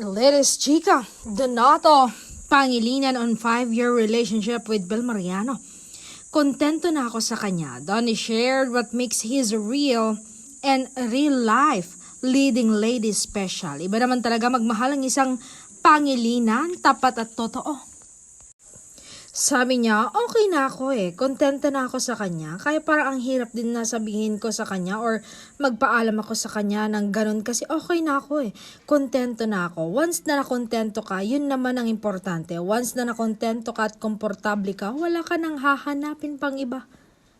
Latest chika, Donato Pangilinan on 5-year relationship with Bel Mariano. Kontento na ako sa kanya. Donnie shared what makes his real and real life leading lady special. Iba naman talaga magmahal ang isang Pangilinan, tapat at totoo. Sabi niya, okay na ako kontento na ako sa kanya. Kaya parang ang hirap din na sabihin ko sa kanya or magpaalam ako sa kanya ng ganun kasi okay na ako kontento na ako. Once na nakontento ka, yun naman ang importante. Once na nakontento ka at komportable ka, wala ka nang hahanapin pang iba.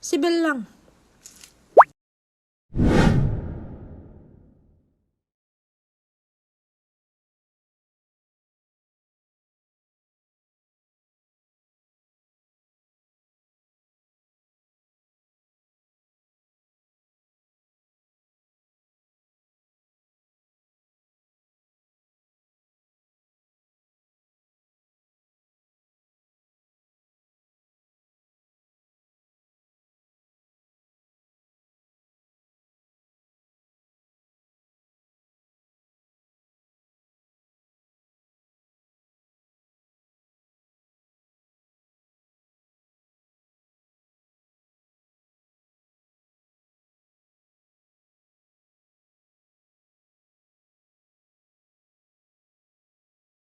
Si Bel lang.